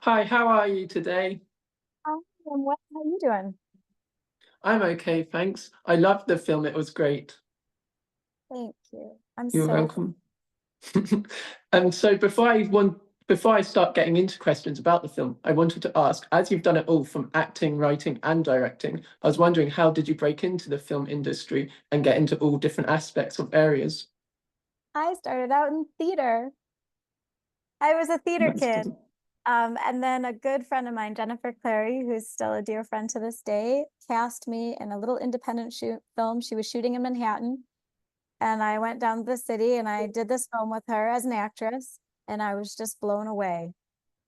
Hi, how are you today? Hi, I'm well. How you doing? I'm okay, thanks. I loved the film, it was great. Thank you. I'm You're so welcome. So before I start getting into questions about the film, I wanted to ask, as you've done it all from acting, writing, and directing, I was wondering how did you break into the film industry and get into all different aspects of areas? I started out in theater. I was a theater That's kid. good. And then a good friend of mine, Jennifer Clary, who's still a dear friend to this day, cast me in a little independent film she was shooting in Manhattan. And I went down to the city and I did this film with her as an actress, and I was just blown away.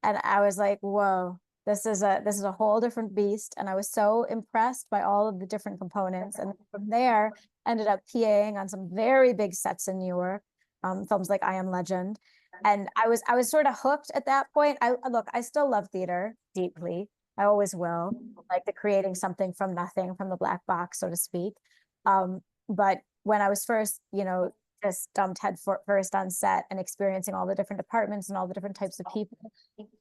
And I was like, whoa, this is a whole different beast. And I was so impressed by all of the different components. And from there, ended up PAing on some very big sets in New York, films like I Am Legend. And I was sort of hooked at that point. I still love theater deeply. I always will, like the creating something from nothing, from the black box, so to speak. But when I was first, just dumped head first on set and experiencing all the different departments and all the different types of people,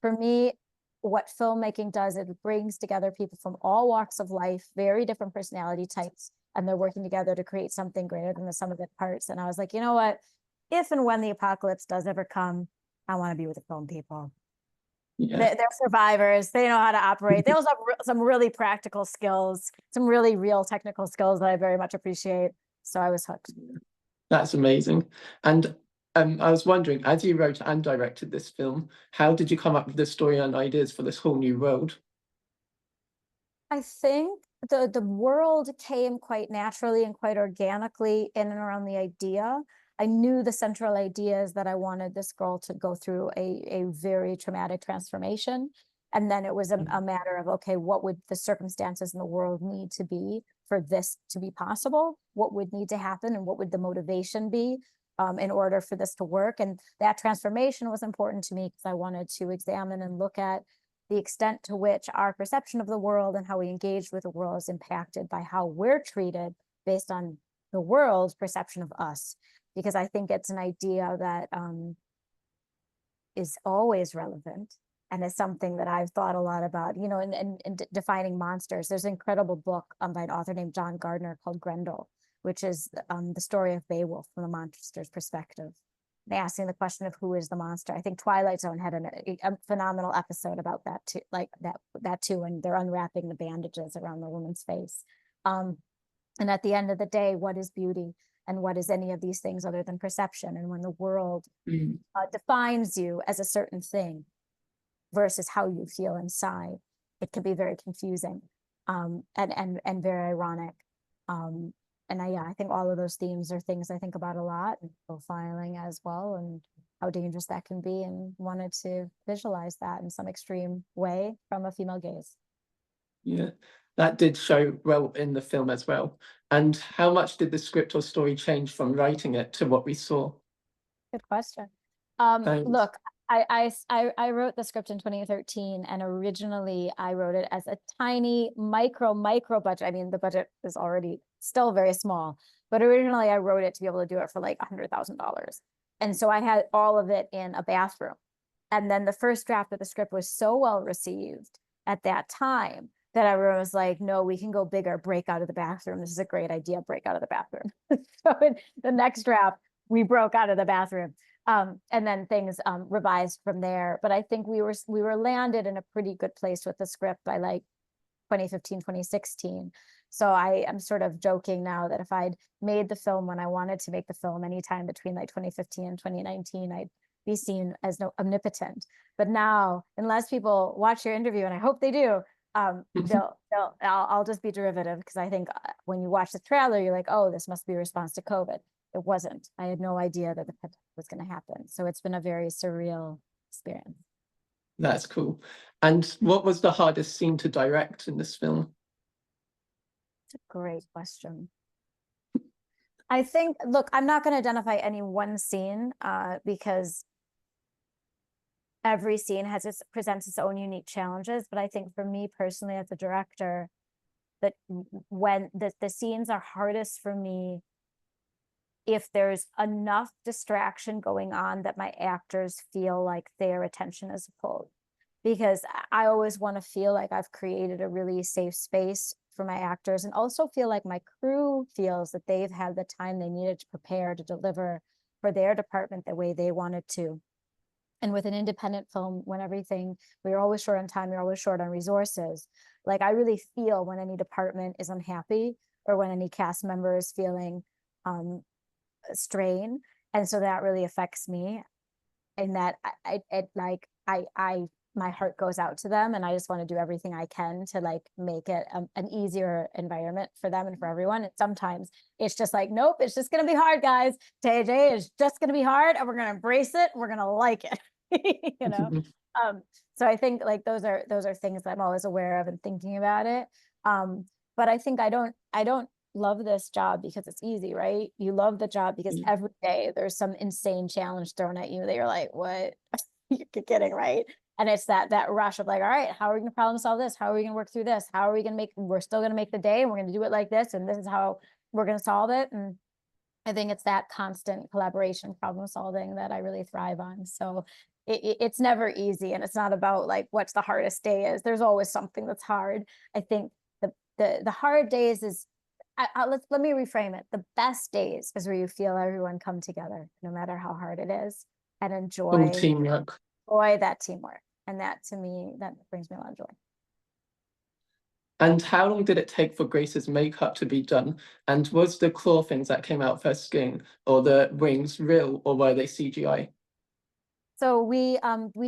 for me, what filmmaking does, it brings together people from all walks of life, very different personality types, and they're working together to create something greater than the sum of its parts. And I was like, you know what? If and when the apocalypse does ever come, I want to be with the film people. Yeah. They're survivors. They know how to operate. They also have some really practical skills, some really real technical skills that I very much appreciate. So I was hooked. That's amazing. And I was wondering, as you wrote and directed this film, how did you come up with the story and ideas for this whole new world? I think the world came quite naturally and quite organically in and around the idea. I knew the central idea is that I wanted this girl to go through a very traumatic transformation. And then it was a matter of, okay, what would the circumstances in the world need to be for this to be possible? What would need to happen and what would the motivation be in order for this to work? And that transformation was important to me because I wanted to examine and look at the extent to which our perception of the world and how we engage with the world is impacted by how we're treated based on the world's perception of us. Because I think it's an idea that is always relevant and is something that I've thought a lot about, in defining monsters. There's an incredible book by an author named John Gardner called Grendel, which is the story of Beowulf from the monster's perspective, and asking the question of who is the monster. I think Twilight Zone had a phenomenal episode about that too, like that too, and they're unwrapping the bandages around the woman's face. And at the end of the day, what is beauty? And what is any of these things other than perception? And when the world Mm. defines you as a certain thing versus how you feel inside, it can be very confusing, and very ironic. Um, yeah, I think all of those themes are things I think about a lot, and profiling as well, and how dangerous that can be, and wanted to visualize that in some extreme way from a female gaze. Yeah, that did show well in the film as well. And how much did the script or story change from writing it to what we saw? Good question. Thanks. Look, I wrote the script in 2013, and originally I wrote it as a tiny micro budget. I mean, the budget is already still very small, but originally I wrote it to be able to do it for like $100,000. And so I had all of it in a bathroom. And then the first draft of the script was so well received at that time that everyone was like, no, we can go bigger, break out of the bathroom. This is a great idea, break out of the bathroom. So in the next draft, we broke out of the bathroom. And then things revised from there. But I think we were landed in a pretty good place with the script by like 2015, 2016. So I am sort of joking now that if I'd made the film when I wanted to make the film anytime between like 2015 and 2019, I'd be seen as no omnipotent. But now, unless people watch your interview, and I hope they do, I'll just be derivative, because I think when you watch the trailer, you're like, oh, this must be a response to COVID. It wasn't. I had no idea that the pandemic was going to happen. So it's been a very surreal experience. That's cool. And what was the hardest scene to direct in this film? It's a great question. I think, look, I'm not going to identify any one scene because every scene presents its own unique challenges. But I think for me personally, as a director, that when the scenes are hardest for me if there's enough distraction going on that my actors feel like their attention is pulled. because I always want to feel like I've created a really safe space for my actors, and also feel like my crew feels that they've had the time they needed to prepare to deliver for their department the way they wanted to. And with an independent film, when everything, we're always short on time, we're always short on resources. Like, I really feel when any department is unhappy, or when any cast member is feeling strain. And so that really affects me. And that my heart goes out to them, and I just want to do everything I can to like make it an easier environment for them and for everyone. And sometimes it's just like, nope, it's just going to be hard, guys. TJ is just going to be hard, and we're going to embrace it. We're going to like it. You know. So I think like those are things that I'm always aware of and thinking about it. But I think I don't love this job because it's easy, right? You love the job because every day there's some insane challenge thrown at you that you're like, what? You're kidding, right? And it's that rush of like, all right, how are we going to problem solve this? How are we going to work through this? How are we going to we're still going to make the day, and we're going to do it like this, and this is how we're going to solve it. And I think it's that constant collaboration, problem solving that I really thrive on. So it's never easy, and it's not about like what's the hardest day is. There's always something that's hard. I think the hard days is, let me reframe it. The best days is where you feel everyone come together, no matter how hard it is, and enjoy teamwork. That teamwork. And that, to me, that brings me a lot of joy. And how long did it take for Grace's makeup to be done? And was the claw things that came out of her skin or the wings real, or were they CGI? So we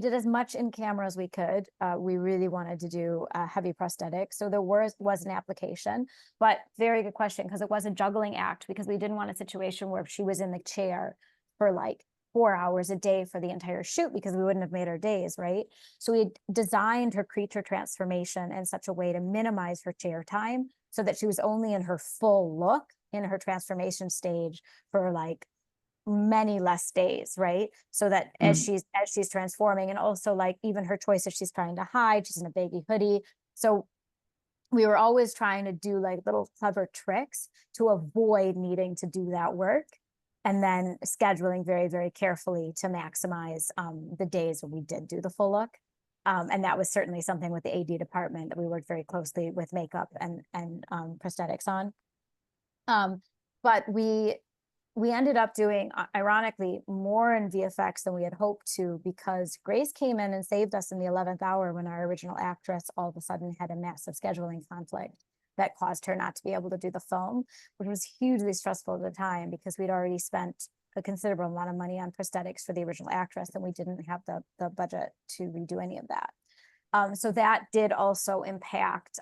did as much in camera as we could. We really wanted to do heavy prosthetics. So there was an application, but very good question, because it was a juggling act, because we didn't want a situation where she was in the chair for like 4 hours a day for the entire shoot, because we wouldn't have made her days, right? So we designed her creature transformation in such a way to minimize her chair time, so that she was only in her full look in her transformation stage for like many less days, right? So that as she's transforming, and also like even her choice, if she's trying to hide, she's in a baggy hoodie. So we were always trying to do like little clever tricks to avoid needing to do that work, and then scheduling very, very carefully to maximize the days when we did do the full look. And that was certainly something with the AD department that we worked very closely with makeup and prosthetics on. But we ended up doing, ironically, more in VFX than we had hoped to, because Grace came in and saved us in the 11th hour when our original actress all of a sudden had a massive scheduling conflict that caused her not to be able to do the film, which was hugely stressful at the time, because we'd already spent a considerable amount of money on prosthetics for the original actress, and we didn't have the budget to redo any of that. So that did also impact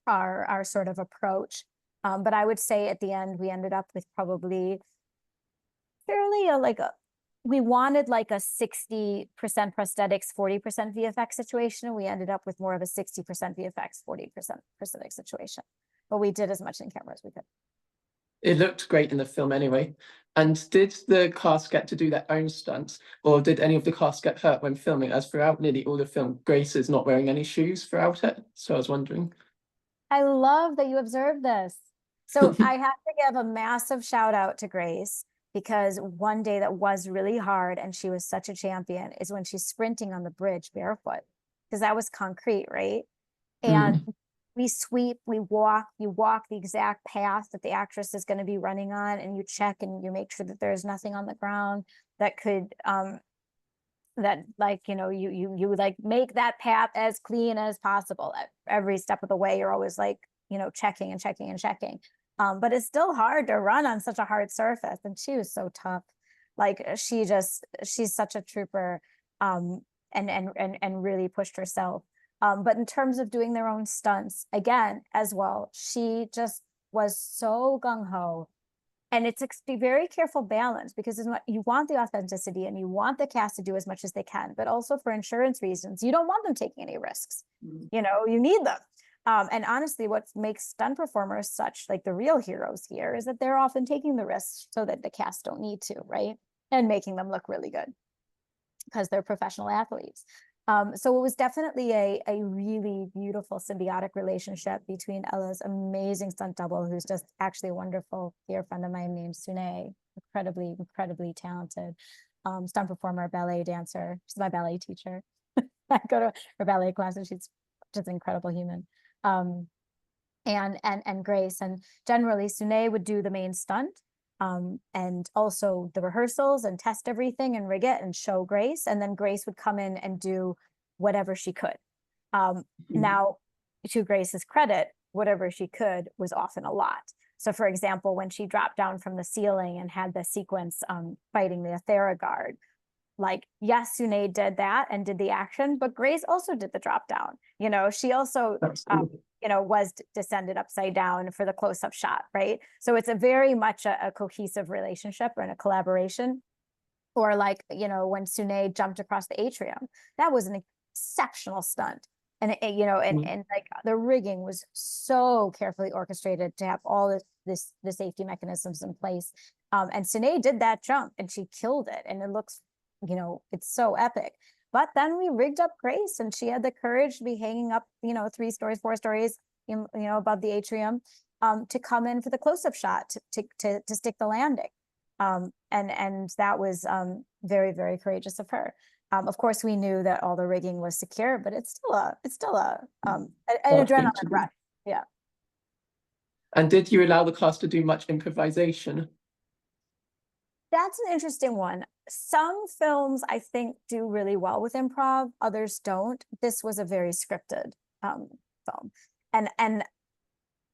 our sort of approach. But I would say at the end, we ended up with probably fairly we wanted like a 60% prosthetics, 40% VFX situation. We ended up with more of a 60% VFX, 40% prosthetic situation. But we did as much in camera as we could. It looked great in the film anyway. And did the cast get to do their own stunts, or did any of the cast get hurt when filming? As throughout nearly all the film, Grace is not wearing any shoes throughout it. So I was wondering. I love that you observed this. So I have to give a massive shout out to Grace, because one day that was really hard, and she was such a champion, is when she's sprinting on the bridge barefoot, because that was concrete, right? And we sweep, you walk the exact path that the actress is going to be running on, and you check and you make sure that there's nothing on the ground that could that like, you know, you like make that path as clean as possible. At every step of the way, you're always like, you know, checking and checking and checking. But it's still hard to run on such a hard surface, and she was so tough. Like she's such a trooper, and really pushed herself. But in terms of doing their own stunts, again, as well, she just was so gung-ho. And it's a very careful balance, because you want the authenticity and you want the cast to do as much as they can, but also for insurance reasons, you don't want them taking any risks. You know, you need them. And honestly, what makes stunt performers such like the real heroes here is that they're often taking the risks so that the cast don't need to, right? And making them look really good, because they're professional athletes. So it was definitely a really beautiful symbiotic relationship between Ella's amazing stunt double, who's just actually a wonderful dear friend of mine named Sune, incredibly talented stunt performer, ballet dancer. She's my ballet teacher. I go to her ballet class, and she's just an incredible human. And Grace, and generally Sune would do the main stunt, and also the rehearsals and test everything and rig it and show Grace, and then Grace would come in and do whatever she could. Now, to Grace's credit, whatever she could was often a lot. So for example, when she dropped down from the ceiling and had the sequence fighting the Theraguard, like, yes, Sune did that and did the action, but Grace also did the drop down. You know, she also, you know, was descended upside down for the close-up shot, right? So it's a very much a cohesive relationship and a collaboration. Or like, you know, when Sune jumped across the atrium, that was an exceptional stunt. And you know, and like the rigging was so carefully orchestrated to have all the safety mechanisms in place. And Sune did that jump and she killed it. And it looks, you know, it's so epic. But then we rigged up Grace, and she had the courage to be hanging up, you know, 3 stories, 4 stories, you know, above the atrium, to come in for the close-up shot to stick the landing. And that was very, very courageous of her. Of course, we knew that all the rigging was secure, but it's still an adrenaline rush. Yeah. And did you allow the cast to do much improvisation? That's an interesting one. Some films I think do really well with improv, others don't. This was a very scripted film. And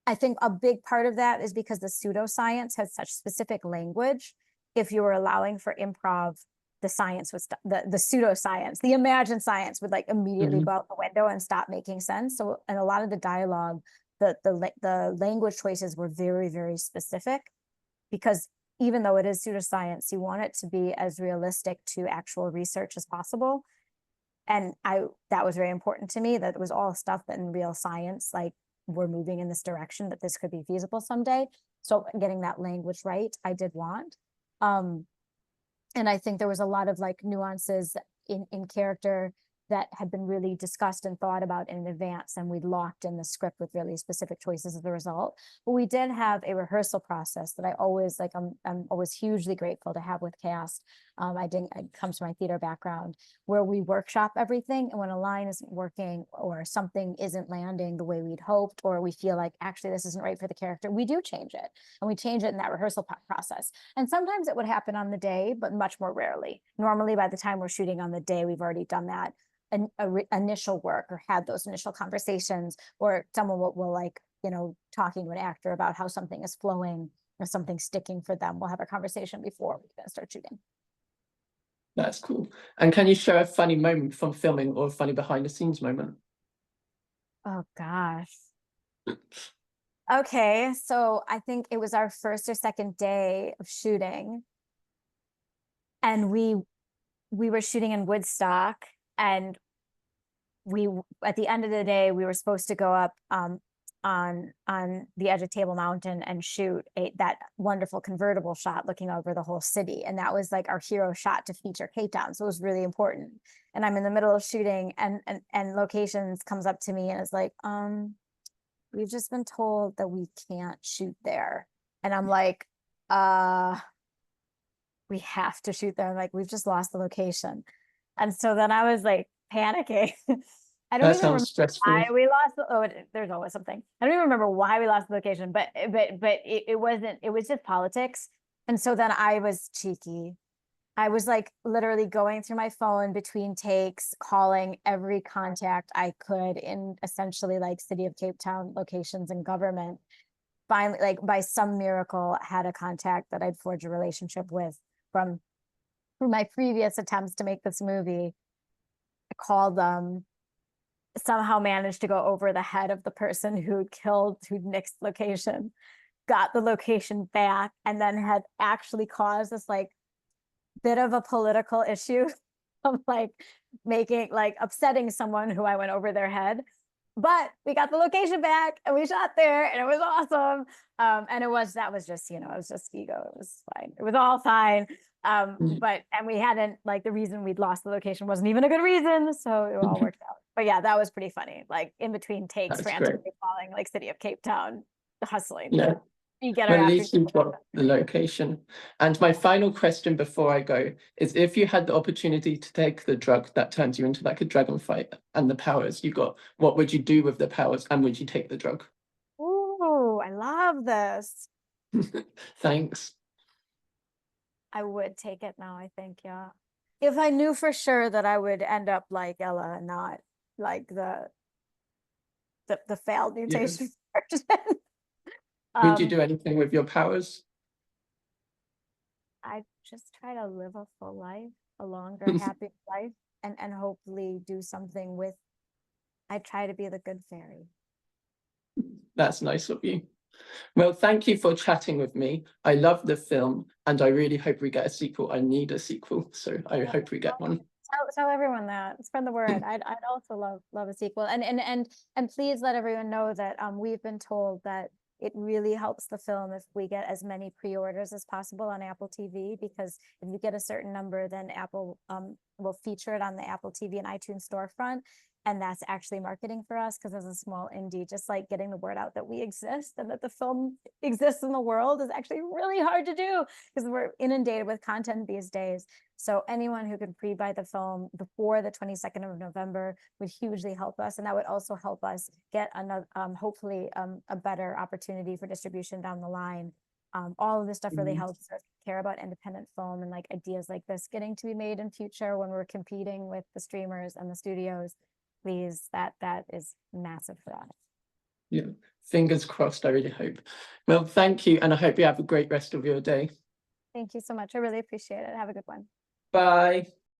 I think a big part of that is because the pseudoscience has such specific language. If you were allowing for improv, the science was the pseudoscience, the imagined science would like immediately go out the window and stop making sense. So, and a lot of the dialogue, the language choices were very, very specific, because even though it is pseudoscience, you want it to be as realistic to actual research as possible. And that was very important to me, that it was all stuff that in real science, like, we're moving in this direction, that this could be feasible someday. So getting that language right, I did want. And I think there was a lot of like nuances in character that had been really discussed and thought about in advance, and we'd locked in the script with really specific choices as a result. But we did have a rehearsal process that I always like, I'm always hugely grateful to have with cast. It comes from my theater background, where we workshop everything, and when a line isn't working or something isn't landing the way we'd hoped, or we feel like actually this isn't right for the character, we do change it, and we change it in that rehearsal process. And sometimes it would happen on the day, but much more rarely. Normally by the time we're shooting on the day, we've already done that initial work or had those initial conversations, or someone will like, you know, talking to an actor about how something is flowing or something sticking for them. We'll have a conversation before we can start shooting. That's cool. And can you share a funny moment from filming, or a funny behind the scenes moment? Oh gosh. Okay, so I think it was our first or second day of shooting, and we were shooting in Woodstock, and at the end of the day, we were supposed to go up on the edge of Table Mountain and shoot that wonderful convertible shot looking over the whole city. And that was like our hero shot to feature Cape Town. So it was really important. And I'm in the middle of shooting, and Locations comes up to me and is like, we've just been told that we can't shoot there. And I'm like, we have to shoot there. I'm like, we've just lost the location. And so then I was like panicking. I don't even remember why we lost there's always something. I don't even remember why we lost the location, but it wasn't, it was just politics. And so then I was cheeky. I was like literally going through my phone between takes, calling every contact I could in essentially like City of Cape Town locations and government. Finally, like by some miracle, had a contact that I'd forged a relationship with from my previous attempts to make this movie. I called them, somehow managed to go over the head of the person who'd nixed location, got the location back, and then had actually caused this like bit of a political issue of like upsetting someone who I went over their head. But we got the location back and we shot there, and it was awesome. And that was just, you know, it was just ego. It was fine. It was all fine. And we hadn't, like, the reason we'd lost the location wasn't even a good reason. So it all worked out. But yeah, that was pretty funny. Like in between takes, frantically calling like City of Cape Town, hustling. Yeah. We get Well, our at acting. least you've got the location. And my final question before I go is, if you had the opportunity to take the drug that turns you into like a dragonfly and the powers you got, what would you do with the powers, and would you take the drug? Ooh, I love this. Thanks. I would take it now, I think, yeah. If I knew for sure that I would end up like Ella and not like the failed mutation version. Would you do anything with your powers? I just try to live a full life, a longer, happy life, and hopefully do something with. I try to be the good fairy. That's nice of you. Well, thank you for chatting with me. I love the film, and I really hope we get a sequel. I need a sequel, so I hope we get one. Tell everyone that. Spread the word. I'd also love a sequel, and please let everyone know that we've been told that it really helps the film if we get as many pre-orders as possible on Apple TV, because if you get a certain number, then Apple will feature it on the Apple TV and iTunes storefront. And that's actually marketing for us, because as a small indie, just like getting the word out that we exist and that the film exists in the world is actually really hard to do, because we're inundated with content these days. So anyone who can pre-buy the film before the 22nd of November would hugely help us. And that would also help us get another, hopefully a better opportunity for distribution down the line. All of this stuff really helps us care about independent film and like ideas like this getting to be made in future when we're competing with the streamers and the studios. Please, that is massive for us. Yeah, fingers crossed, I really hope. Well, thank you, and I hope you have a great rest of your day. Thank you so much. I really appreciate it. Have a good one. Bye.